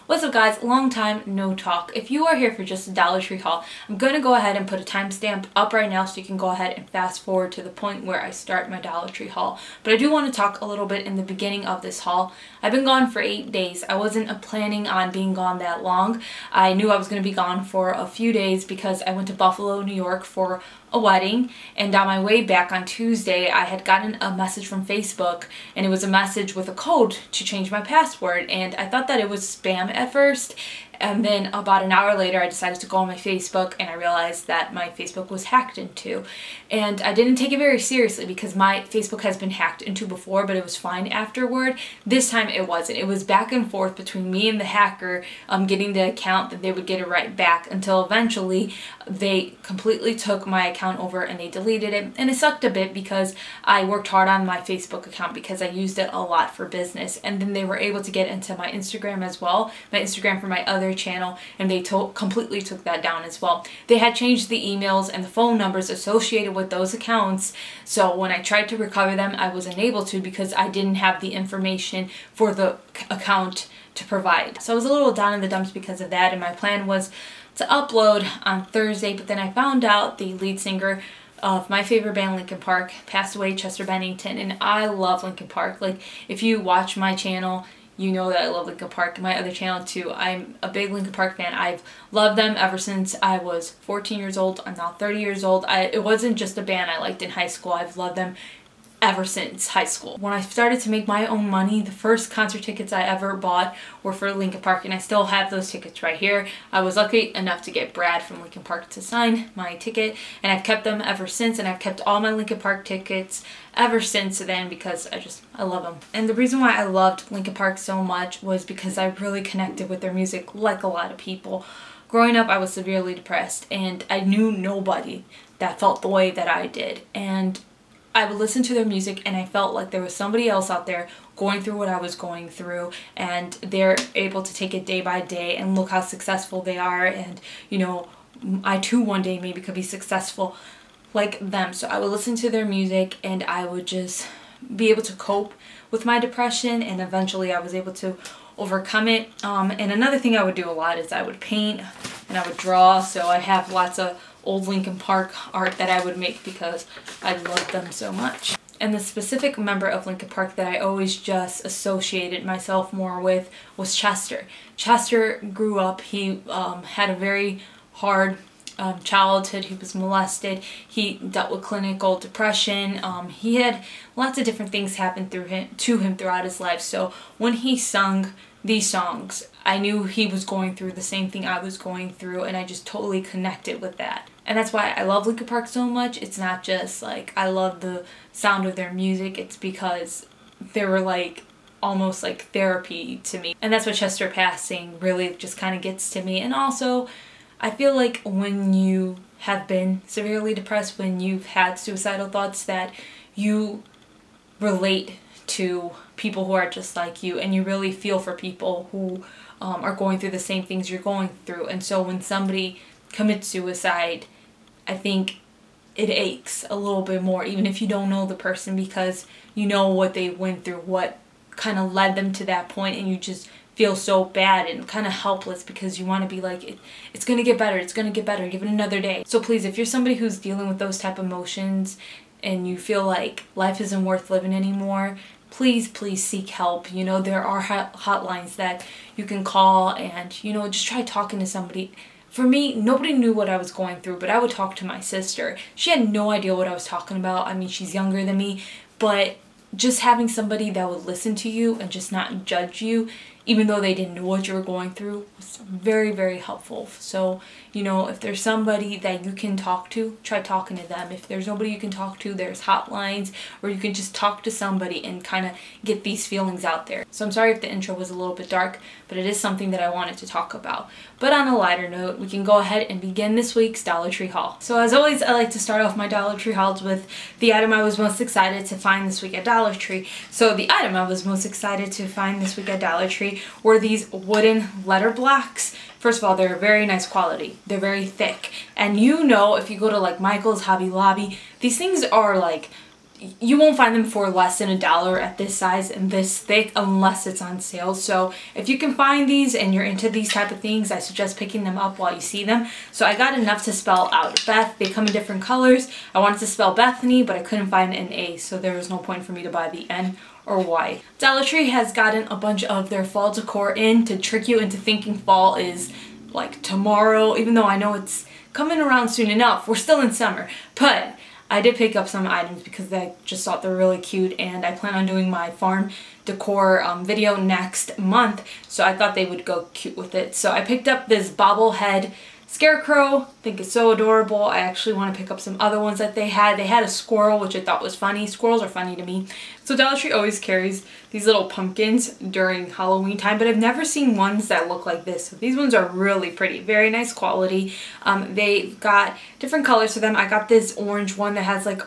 What's up guys, long time no talk. If you are here for just a Dollar Tree haul, I'm going to go ahead and put a timestamp up right now so you can go ahead and fast forward to the point where I start my Dollar Tree haul. But I do want to talk a little bit in the beginning of this haul. I've been gone for 8 days. I wasn't planning on being gone that long. I knew I was going to be gone for a few days because I went to Buffalo, New York for a wedding, and on my way back on Tuesday I had gotten a message from Facebook, and it was a message with a code to change my password, and I thought that it was spam at first, and then about an hour later I decided to go on my Facebook and I realized that my Facebook was hacked into. And I didn't take it very seriously because my Facebook has been hacked into before, but it was fine afterward. This time it wasn't. It was back and forth between me and the hacker getting the account, that they would get it right back, until eventually they completely took my account over and they deleted it. And it sucked a bit because I worked hard on my Facebook account because I used it a lot for business, and then they were able to get into my Instagram as well, my Instagram for my other channel, and they completely took that down as well. They had changed the emails and the phone numbers associated with those accounts, so when I tried to recover them I was unable to because I didn't have the information for the account to provide. So I was a little down in the dumps because of that, and my plan was to upload on Thursday, but then I found out the lead singer of my favorite band, Linkin Park, passed away, Chester Bennington, and I love Linkin Park. Like, if you watch my channel, you know that I love Linkin Park. My other channel too, I'm a big Linkin Park fan. I've loved them ever since I was 14 years old. I'm now 30 years old. It wasn't just a band I liked in high school. I've loved them ever since high school. When I started to make my own money, the first concert tickets I ever bought were for Linkin Park, and I still have those tickets right here. I was lucky enough to get Brad from Linkin Park to sign my ticket, and I've kept them ever since, and I've kept all my Linkin Park tickets ever since then because I love them. And the reason why I loved Linkin Park so much was because I really connected with their music like a lot of people. Growing up, I was severely depressed, and I knew nobody that felt the way that I did, and I would listen to their music and I felt like there was somebody else out there going through what I was going through, and they're able to take it day by day and look how successful they are, and you know, I too one day maybe could be successful like them. So I would listen to their music and I would just be able to cope with my depression, and eventually I was able to overcome it. And another thing I would do a lot is I would paint and I would draw, so I have lots of old Linkin Park art that I would make because I loved them so much. And the specific member of Linkin Park that I always just associated myself more with was Chester. Chester grew up, he had a very hard childhood. He was molested, he dealt with clinical depression, he had lots of different things happen to him throughout his life. So when he sung these songs, I knew he was going through the same thing I was going through, and I just totally connected with that. And that's why I love Linkin Park so much. It's not just like I love the sound of their music, it's because they were like almost like therapy to me. And that's what Chester passing really just kind of gets to me. And also, I feel like when you have been severely depressed, when you've had suicidal thoughts, that you relate to people who are just like you, and you really feel for people who are going through the same things you're going through. And so when somebody commits suicide, I think it aches a little bit more, even if you don't know the person, because you know what they went through, what kind of led them to that point, and you just feel so bad and kind of helpless because you want to be like, it's gonna get better, it's gonna get better, give it another day. So please, if you're somebody who's dealing with those type of emotions and you feel like life isn't worth living anymore, please seek help. You know, there are hotlines that you can call, and you know, just try talking to somebody. For me, nobody knew what I was going through, but I would talk to my sister. She had no idea what I was talking about. I mean, she's younger than me, but just having somebody that would listen to you and just not judge you, even though they didn't know what you were going through, was very, very helpful. So, you know, if there's somebody that you can talk to, try talking to them. If there's nobody you can talk to, there's hotlines where you can just talk to somebody and kind of get these feelings out there. So I'm sorry if the intro was a little bit dark, but it is something that I wanted to talk about. But on a lighter note, we can go ahead and begin this week's Dollar Tree haul. So as always, I like to start off my Dollar Tree hauls with the item I was most excited to find this week at Dollar Tree. So the item I was most excited to find this week at Dollar Tree were these wooden letter blocks. First of all, they're very nice quality. They're very thick. And you know, if you go to like Michael's, Hobby Lobby, these things are like you won't find them for less than $1 at this size and this thick unless it's on sale. So if you can find these and you're into these type of things, I suggest picking them up while you see them. So I got enough to spell out Beth. They come in different colors. I wanted to spell Bethany, but I couldn't find an A, so there was no point for me to buy the N or Y. Dollar Tree has gotten a bunch of their fall decor in to trick you into thinking fall is like tomorrow, even though I know it's coming around soon enough. We're still in summer, but I did pick up some items because I just thought they're really cute, and I plan on doing my farm decor video next month, so I thought they would go cute with it. So I picked up this bobblehead scarecrow. I think it's so adorable. I actually want to pick up some other ones that they had. They had a squirrel, which I thought was funny. Squirrels are funny to me. So Dollar Tree always carries these little pumpkins during Halloween time, but I've never seen ones that look like this. So these ones are really pretty. Very nice quality. They've got different colors to them. I got this orange one that has like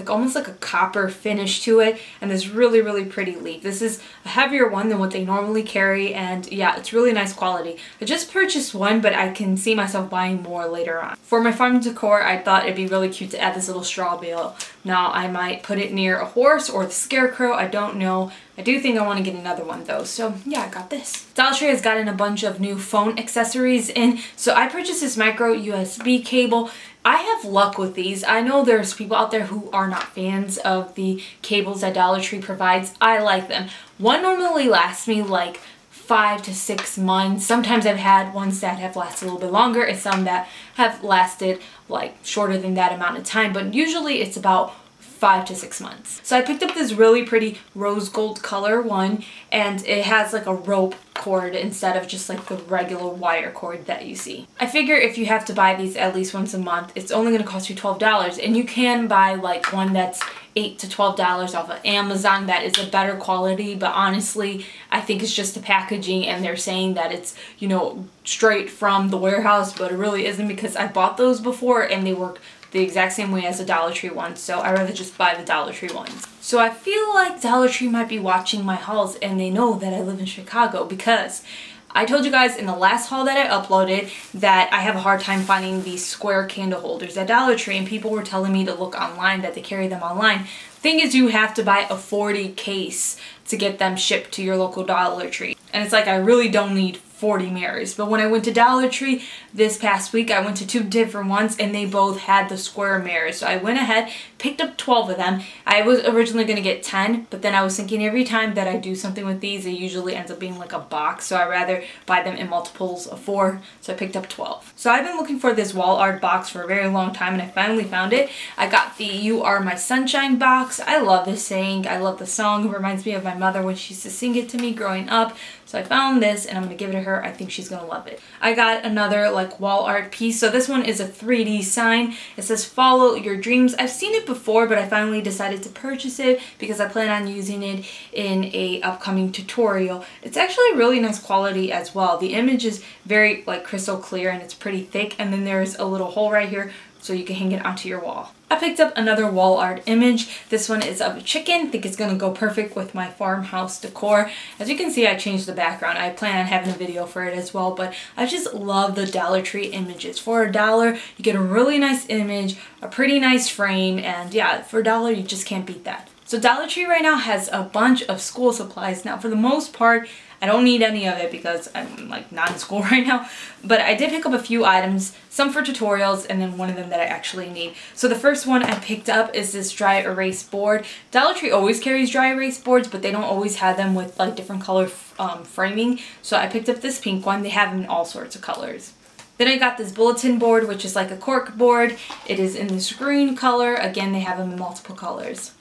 almost like a copper finish to it, and this really pretty leaf. This is a heavier one than what they normally carry, and yeah, it's really nice quality. I just purchased one, but I can see myself buying more later on. For my farm decor, I thought it'd be really cute to add this little straw bale. Now I might put it near a horse or the scarecrow, I don't know. I do think I want to get another one though, so yeah, I got this. Dollar Tree has gotten a bunch of new phone accessories in, so I purchased this micro USB cable. I have luck with these. I know there's people out there who are not fans of the cables that Dollar Tree provides. I like them. One normally lasts me like 5 to 6 months. Sometimes I've had ones that have lasted a little bit longer and some that have lasted like shorter than that amount of time, but usually it's about 5 to 6 months. So I picked up this really pretty rose gold color one, and it has like a rope cord instead of just like the regular wire cord that you see. I figure if you have to buy these at least once a month, it's only going to cost you $12, and you can buy like one that's $8 to $12 off of Amazon that is a better quality, but honestly I think it's just the packaging, and they're saying that it's, you know, straight from the warehouse, but it really isn't, because I bought those before and they work the exact same way as the Dollar Tree ones, so I'd rather just buy the Dollar Tree ones. So I feel like Dollar Tree might be watching my hauls, and they know that I live in Chicago, because I told you guys in the last haul that I uploaded that I have a hard time finding these square candle holders at Dollar Tree, and people were telling me to look online, that they carry them online. Thing is, you have to buy a 40 case to get them shipped to your local Dollar Tree, and it's like I really don't need 40 mirrors. But when I went to Dollar Tree this past week, I went to 2 different ones and they both had the square mirrors. So I went ahead, picked up 12 of them. I was originally going to get 10, but then I was thinking every time that I do something with these, it usually ends up being like a box. So I'd rather buy them in multiples of 4. So I picked up 12. So I've been looking for this wall art box for a very long time, and I finally found it. I got the You Are My Sunshine box. I love this saying. I love the song. It reminds me of my mother when she used to sing it to me growing up. So I found this and I'm going to give it to her. I think she's going to love it. I got another like wall art piece. So this one is a 3D sign. It says follow your dreams. I've seen it before, but I finally decided to purchase it because I plan on using it in a upcoming tutorial. It's actually really nice quality as well. The image is very like crystal clear and it's pretty thick, and then there's a little hole right here so you can hang it onto your wall. I picked up another wall art image. This one is of a chicken. I think it's going to go perfect with my farmhouse decor. As you can see, I changed the background. I plan on having a video for it as well, but I just love the Dollar Tree images. For $1, you get a really nice image, a pretty nice frame, and yeah, for $1, you just can't beat that. So Dollar Tree right now has a bunch of school supplies. Now, for the most part, I don't need any of it because I'm like not in school right now, but I did pick up a few items, some for tutorials and then one of them that I actually need. So the first one I picked up is this dry erase board. Dollar Tree always carries dry erase boards, but they don't always have them with like different color framing. So I picked up this pink one. They have them in all sorts of colors. Then I got this bulletin board, which is like a cork board. It is in this green color. Again, they have them in multiple colors.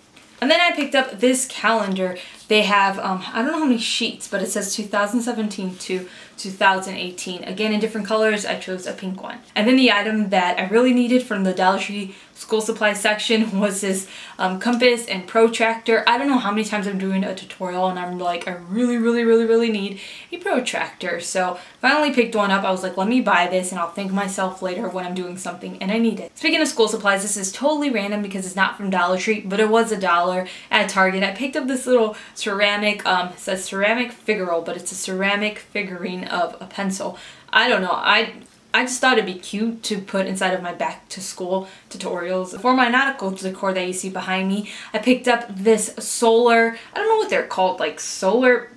And then I picked up this calendar. They have, I don't know how many sheets, but it says 2017 to 2018. Again, in different colors, I chose a pink one. And then the item that I really needed from the Dollar Tree school supply section was this compass and protractor. I don't know how many times I'm doing a tutorial and I'm like, I really need a protractor. So finally picked one up. I was like, let me buy this and I'll thank myself later when I'm doing something, and I need it. Speaking of school supplies, this is totally random because it's not from Dollar Tree, but it was $1 at Target. I picked up this little ceramic, it says ceramic figurine, but it's a ceramic figurine of a pencil. I don't know. I I just thought it'd be cute to put inside of my back to school tutorials. For my nautical decor that you see behind me, I picked up this solar, I don't know what they're called, like solar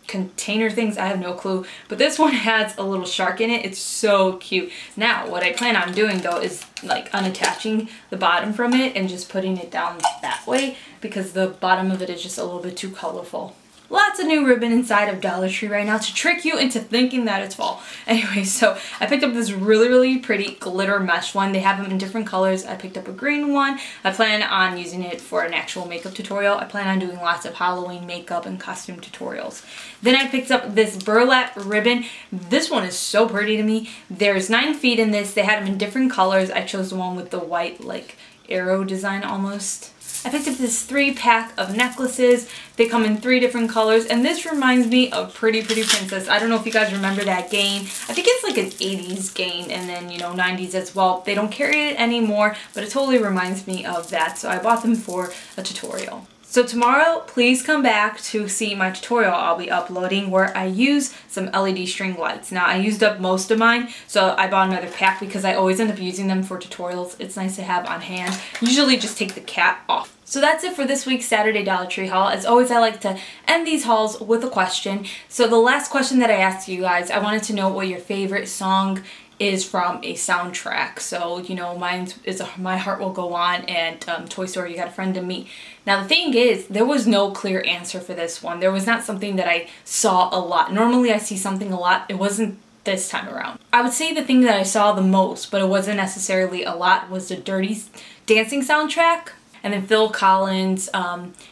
container things, I have no clue, but this one has a little shark in it. It's so cute. Now what I plan on doing though is like unattaching the bottom from it and just putting it down that way, because the bottom of it is just a little bit too colorful. Lots of new ribbon inside of Dollar Tree right now to trick you into thinking that it's fall. Anyway, so I picked up this really pretty glitter mesh one. They have them in different colors. I picked up a green one. I plan on using it for an actual makeup tutorial. I plan on doing lots of Halloween makeup and costume tutorials. Then I picked up this burlap ribbon. This one is so pretty to me. There's 9 feet in this. They had them in different colors. I chose the one with the white like arrow design almost. I picked up this 3-pack of necklaces. They come in 3 different colors, and this reminds me of Pretty Princess. I don't know if you guys remember that game. I think it's like an 80s game, and then, you know, 90s as well. They don't carry it anymore, but it totally reminds me of that, so I bought them for a tutorial. So tomorrow, please come back to see my tutorial I'll be uploading where I use some LED string lights. Now, I used up most of mine, so I bought another pack because I always end up using them for tutorials. It's nice to have on hand. Usually just take the cap off. So that's it for this week's Saturday Dollar Tree haul. As always, I like to end these hauls with a question. So the last question that I asked you guys, I wanted to know what your favorite song is from a soundtrack. So, you know, mine is My Heart Will Go On and Toy Story, You Got a Friend in Me. Now the thing is, there was no clear answer for this one. There was not something that I saw a lot. Normally I see something a lot. It wasn't this time around. I would say the thing that I saw the most, but it wasn't necessarily a lot, was the Dirty Dancing soundtrack. And then Phil Collins,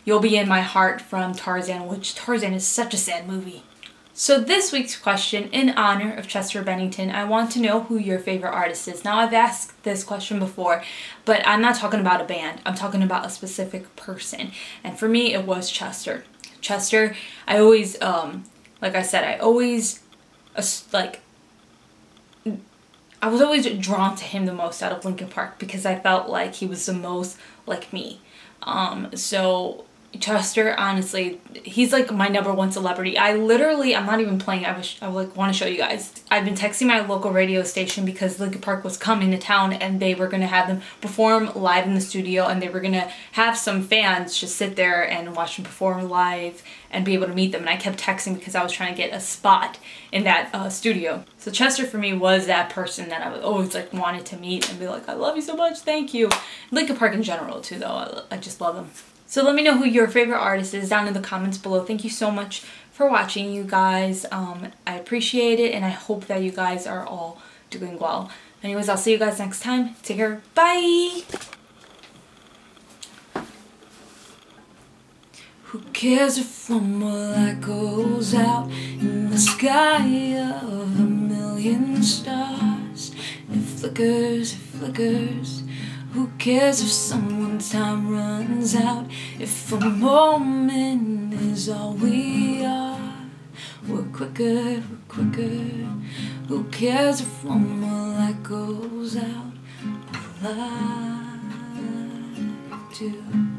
You'll Be in My Heart from Tarzan, which Tarzan is such a sad movie. So this week's question, in honor of Chester Bennington, I want to know who your favorite artist is. Now, I've asked this question before, but I'm not talking about a band. I'm talking about a specific person. And for me, it was Chester. Chester, I always, like I said, I was always drawn to him the most out of Linkin Park because I felt like he was the most like me. So Chester, honestly, he's like my #1 celebrity. I'm not even playing. I like want to show you guys. I've been texting my local radio station because Linkin Park was coming to town and they were going to have them perform live in the studio, and they were going to have some fans just sit there and watch them perform live and be able to meet them. And I kept texting because I was trying to get a spot in that studio. So Chester for me was that person that I always like wanted to meet and be like, I love you so much, thank you. Linkin Park in general too though, I just love them. So let me know who your favorite artist is down in the comments below. Thank you so much for watching, you guys. I appreciate it, and I hope that you guys are all doing well. Anyways, I'll see you guys next time. Take care. Bye! Who cares if one more light goes out in the sky of 1,000,000 stars? It flickers, it flickers. Who cares if someone's time runs out? If a moment is all we are, we're quicker, we're quicker. Who cares if one more light goes out? I'd like to.